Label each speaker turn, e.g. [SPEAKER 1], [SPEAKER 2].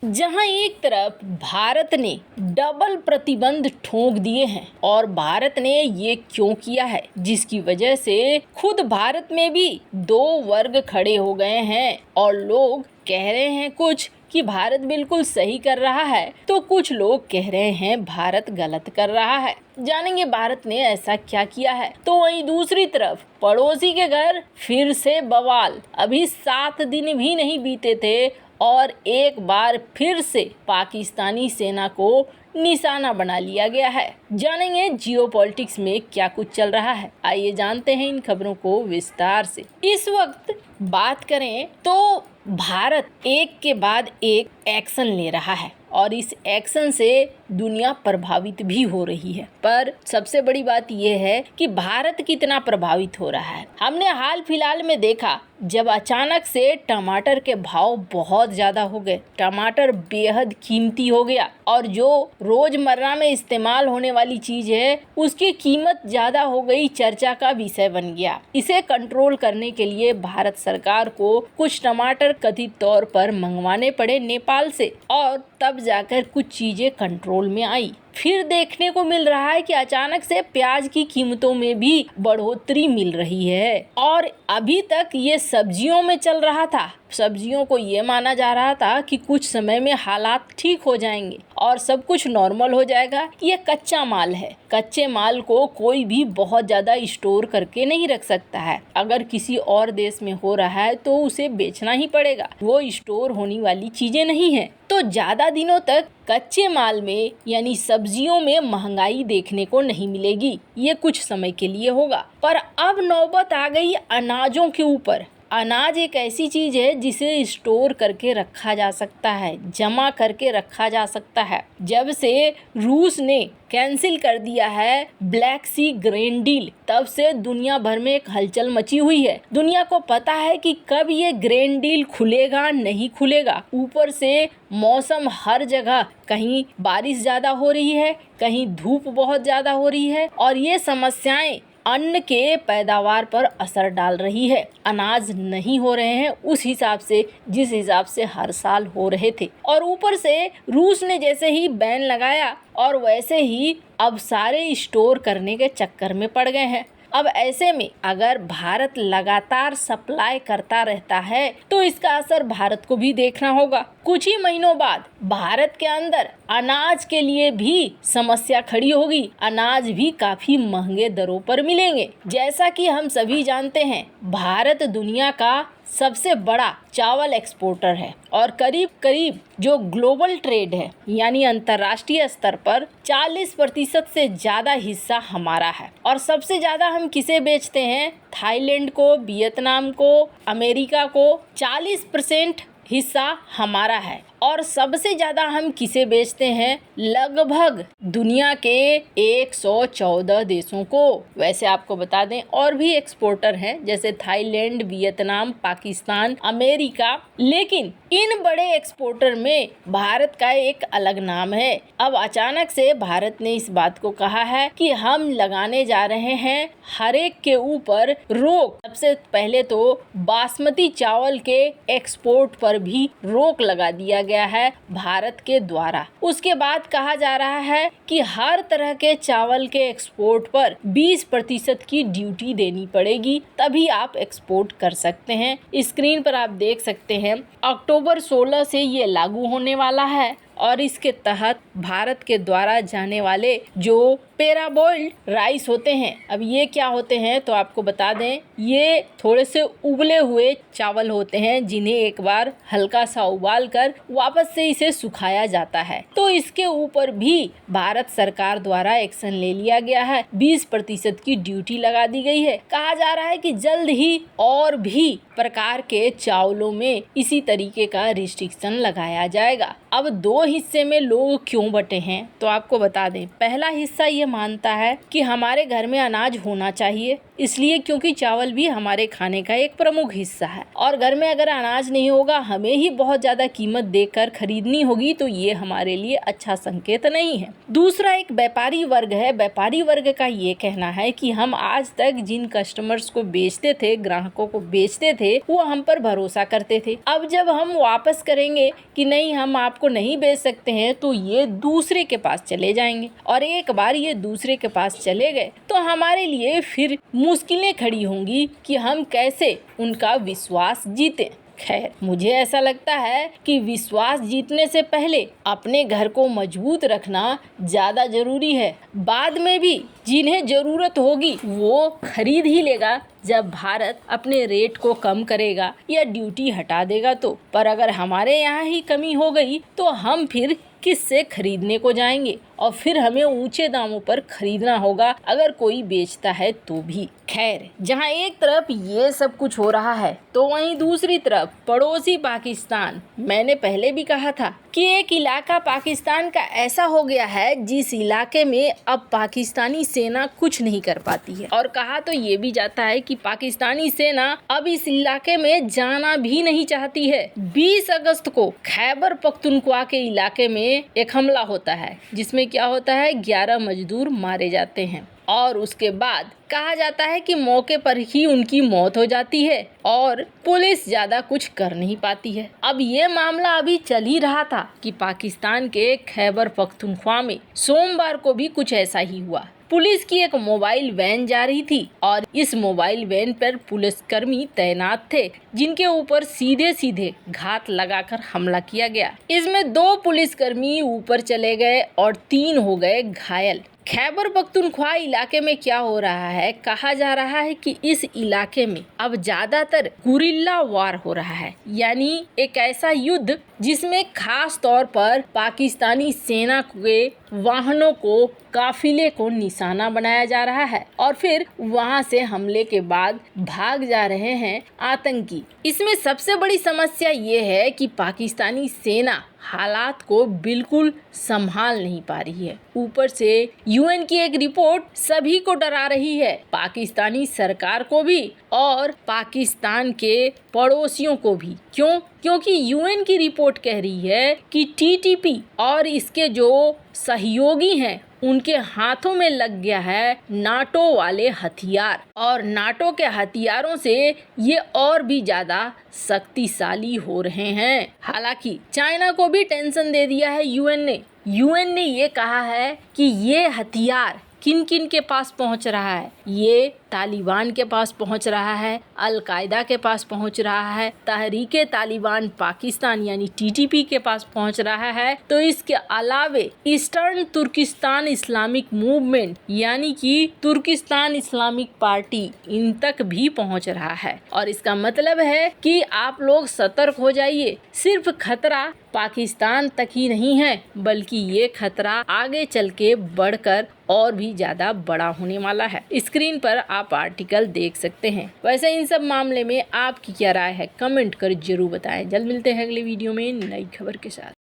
[SPEAKER 1] जहां एक तरफ भारत ने डबल प्रतिबंध ठोक दिए हैं और भारत ने ये क्यों किया है, जिसकी वजह से खुद भारत में भी दो वर्ग खड़े हो गए हैं और लोग कह रहे हैं कुछ कि भारत बिल्कुल सही कर रहा है, तो कुछ लोग कह रहे हैं भारत गलत कर रहा है। जानेंगे भारत ने ऐसा क्या किया है। तो वहीं दूसरी तरफ पड़ोसी के घर फिर से बवाल। अभी 7 दिन भी नहीं बीते थे और एक बार फिर से पाकिस्तानी सेना को निशाना बना लिया गया है। जानेंगे जियोपॉलिटिक्स में क्या कुछ चल रहा है। आइए जानते हैं इन खबरों को विस्तार से। इस वक्त बात करें तो भारत एक के बाद एक एक्शन ले रहा है और इस एक्शन से दुनिया प्रभावित भी हो रही है। पर सबसे बड़ी बात यह है कि भारत कितना प्रभावित हो रहा है। हमने हाल फिलहाल में देखा जब अचानक से टमाटर के भाव बहुत ज़्यादा हो गए, टमाटर बेहद कीमती हो गया और जो रोज़मर्रा में इस्तेमाल होने वाली चीज़ है उसकी कीमत ज़्यादा हो गई, चर्चा का विषय बन गया। इसे कंट्रोल करने के लिए भारत सरकार को कुछ टमाटर कथित तौर पर मंगवाने पड़े नेपाल से और तब जाकर कुछ चीज़ें कंट्रोल में आई। फिर देखने को मिल रहा है कि अचानक से प्याज की कीमतों में भी बढ़ोतरी मिल रही है और अभी तक ये सब्जियों में चल रहा था। सब्जियों को ये माना जा रहा था कि कुछ समय में हालात ठीक हो जाएंगे और सब कुछ नॉर्मल हो जाएगा। ये कच्चा माल है, कच्चे माल को कोई भी बहुत ज़्यादा स्टोर करके नहीं रख सकता है। अगर किसी और देश में हो रहा है तो उसे बेचना ही पड़ेगा, वो स्टोर होने वाली चीज़ें नहीं है। तो ज़्यादा दिनों तक कच्चे माल में यानी सब्जियों में महंगाई देखने को नहीं मिलेगी, ये कुछ समय के लिए होगा। पर अब नौबत आ गई अनाजों के ऊपर। अनाज एक ऐसी चीज़ है जिसे स्टोर करके रखा जा सकता है, जमा करके रखा जा सकता है। जब से रूस ने कैंसिल कर दिया है ब्लैक सी ग्रेन डील, तब से दुनिया भर में एक हलचल मची हुई है। दुनिया को पता है कि कब ये ग्रेन डील खुलेगा नहीं खुलेगा। ऊपर से मौसम हर जगह, कहीं बारिश ज़्यादा हो रही है, कहीं धूप बहुत ज़्यादा हो रही है और ये समस्याएं अन्न के पैदावार पर असर डाल रही है। अनाज नहीं हो रहे हैं उस हिसाब से जिस हिसाब से हर साल हो रहे थे और ऊपर से रूस ने जैसे ही बैन लगाया और वैसे ही अब सारे स्टोर करने के चक्कर में पड़ गए हैं। अब ऐसे में अगर भारत लगातार सप्लाई करता रहता है तो इसका असर भारत को भी देखना होगा। कुछ ही महीनों बाद भारत के अंदर अनाज के लिए भी समस्या खड़ी होगी। अनाज भी काफी महंगे दरों पर मिलेंगे। जैसा कि हम सभी जानते हैं, भारत दुनिया का सबसे बड़ा चावल एक्सपोर्टर है और करीब करीब जो ग्लोबल ट्रेड है यानी अंतर्राष्ट्रीय स्तर पर 40% से ज़्यादा हिस्सा हमारा है। और सबसे ज़्यादा हम किसे बेचते हैं? थाईलैंड को, वियतनाम को, अमेरिका को। 40% हिस्सा हमारा है। और सबसे ज़्यादा हम किसे बेचते हैं? लगभग दुनिया के 114 देशों को। वैसे आपको बता दें और भी एक्सपोर्टर हैं जैसे थाईलैंड, वियतनाम, पाकिस्तान, अमेरिका, लेकिन इन बड़े एक्सपोर्टर में भारत का एक अलग नाम है। अब अचानक से भारत ने इस बात को कहा है कि हम लगाने जा रहे हैं हर एक के ऊपर रोक। सबसे पहले तो बासमती चावल के एक्सपोर्ट पर भी रोक लगा दिया गया है भारत के द्वारा। उसके बाद कहा जा रहा है कि हर तरह के चावल के एक्सपोर्ट पर 20% की ड्यूटी देनी पड़ेगी, तभी आप एक्सपोर्ट कर सकते हैं। स्क्रीन पर आप देख सकते हैं अक्टूबर 16 से ये लागू होने वाला है और इसके तहत भारत के द्वारा जाने वाले जो पैराबॉइल्ड राइस होते हैं, अब ये क्या होते हैं तो आपको बता दें, ये थोड़े से उबले हुए चावल होते हैं जिन्हें एक बार हल्का सा उबाल कर वापस से इसे सुखाया जाता है। तो इसके ऊपर भी भारत सरकार द्वारा एक्शन ले लिया गया है। 20% की ड्यूटी लगा दी गई है। कहा जा रहा है कि जल्द ही और भी प्रकार के चावलों में इसी तरीके का रिस्ट्रिक्शन लगाया जाएगा। अब दो हिस्से में लोग क्यों बटे हैं, तो आपको बता दें। पहला हिस्सा ये मानता है कि हमारे घर में अनाज होना चाहिए, इसलिए क्योंकि चावल भी हमारे खाने का एक प्रमुख हिस्सा है और घर में अगर अनाज नहीं होगा, हमें ही बहुत ज्यादा कीमत देकर खरीदनी होगी, तो ये हमारे लिए अच्छा संकेत नहीं है। दूसरा एक व्यापारी वर्ग है। व्यापारी वर्ग का ये कहना है कि हम आज तक जिन कस्टमर्स को बेचते थे, ग्राहकों को बेचते थे, वो हम पर भरोसा करते थे। अब जब हम वापस करेंगे कि नहीं, हम आपको नहीं बेच सकते हैं, तो ये दूसरे के पास चले जाएंगे और एक बार ये दूसरे के पास चले गए तो हमारे लिए फिर मुश्किलें खड़ी होंगी कि हम कैसे उनका विश्वास जीतें। खैर, मुझे ऐसा लगता है कि विश्वास जीतने से पहले अपने घर को मजबूत रखना ज्यादा जरूरी है। बाद में भी जिन्हें जरूरत होगी वो खरीद ही लेगा जब भारत अपने रेट को कम करेगा या ड्यूटी हटा देगा तो। पर अगर हमारे यहाँ ही कमी हो गई तो हम फिर किससे खरीदने को जाएंगे और फिर हमें ऊंचे दामों पर खरीदना होगा अगर कोई बेचता है तो भी। खैर, जहां एक तरफ ये सब कुछ हो रहा है तो वहीं दूसरी तरफ पड़ोसी पाकिस्तान, मैंने पहले भी कहा था कि एक इलाका पाकिस्तान का ऐसा हो गया है जिस इलाके में अब पाकिस्तानी सेना कुछ नहीं कर पाती है। और कहा तो ये भी जाता है कि पाकिस्तानी सेना अब इस इलाके में जाना भी नहीं चाहती है। 20 अगस्त को खैबर पख्तूनख्वा के इलाके में एक हमला होता है जिसमें क्या होता है, 11 मजदूर मारे जाते हैं और उसके बाद कहा जाता है कि मौके पर ही उनकी मौत हो जाती है और पुलिस ज्यादा कुछ कर नहीं पाती है। अब ये मामला अभी चल ही रहा था कि पाकिस्तान के खैबर पख्तूनख्वा में सोमवार को भी कुछ ऐसा ही हुआ। पुलिस की एक मोबाइल वैन जा रही थी और इस मोबाइल वैन पर पुलिसकर्मी तैनात थे जिनके ऊपर सीधे सीधे घात लगाकर हमला किया गया। इसमें 2 पुलिसकर्मी ऊपर चले गए और 3 हो गए घायल। खैबर पख्तूनख्वा इलाके में क्या हो रहा है, कहा जा रहा है कि इस इलाके में अब ज्यादातर गुरिल्ला वार हो रहा है, यानी एक ऐसा युद्ध जिसमें खास तौर पर पाकिस्तानी सेना के वाहनों को, काफिले को निशाना बनाया जा रहा है और फिर वहां से हमले के बाद भाग जा रहे हैं आतंकी। इसमें सबसे बड़ी समस्या ये है कि पाकिस्तानी सेना हालात को बिल्कुल संभाल नहीं पा रही है। ऊपर से यूएन की एक रिपोर्ट सभी को डरा रही है, पाकिस्तानी सरकार को भी और पाकिस्तान के पड़ोसियों को भी। क्यों? क्योंकि यूएन की रिपोर्ट कह रही है कि टीटीपी और इसके जो सहयोगी हैं उनके हाथों में लग गया है नाटो वाले हथियार और नाटो के हथियारों से ये और भी ज्यादा शक्तिशाली हो रहे हैं। हालांकि चाइना को भी टेंशन दे दिया है यूएन ने ये कहा है कि ये हथियार किन किन के पास पहुंच रहा है, ये तालिबान के पास पहुंच रहा है, अल-कायदा के पास पहुंच रहा है, तहरीके तालिबान पाकिस्तान यानी टीटीपी के पास पहुंच रहा है, तो इसके अलावे ईस्टर्न तुर्किस्तान इस्लामिक मूवमेंट यानी कि तुर्किस्तान इस्लामिक पार्टी, इन तक भी पहुंच रहा है। और इसका मतलब है कि आप लोग सतर्क हो जाइए। सिर्फ खतरा पाकिस्तान तक ही नहीं है, बल्कि ये खतरा आगे चल के बढ़कर और भी ज्यादा बड़ा होने वाला है। स्क्रीन पर आप आर्टिकल देख सकते हैं। वैसे इन सब मामले में आपकी क्या राय है, कमेंट कर जरूर बताएं। जल्द मिलते हैं अगले वीडियो में नई खबर के साथ।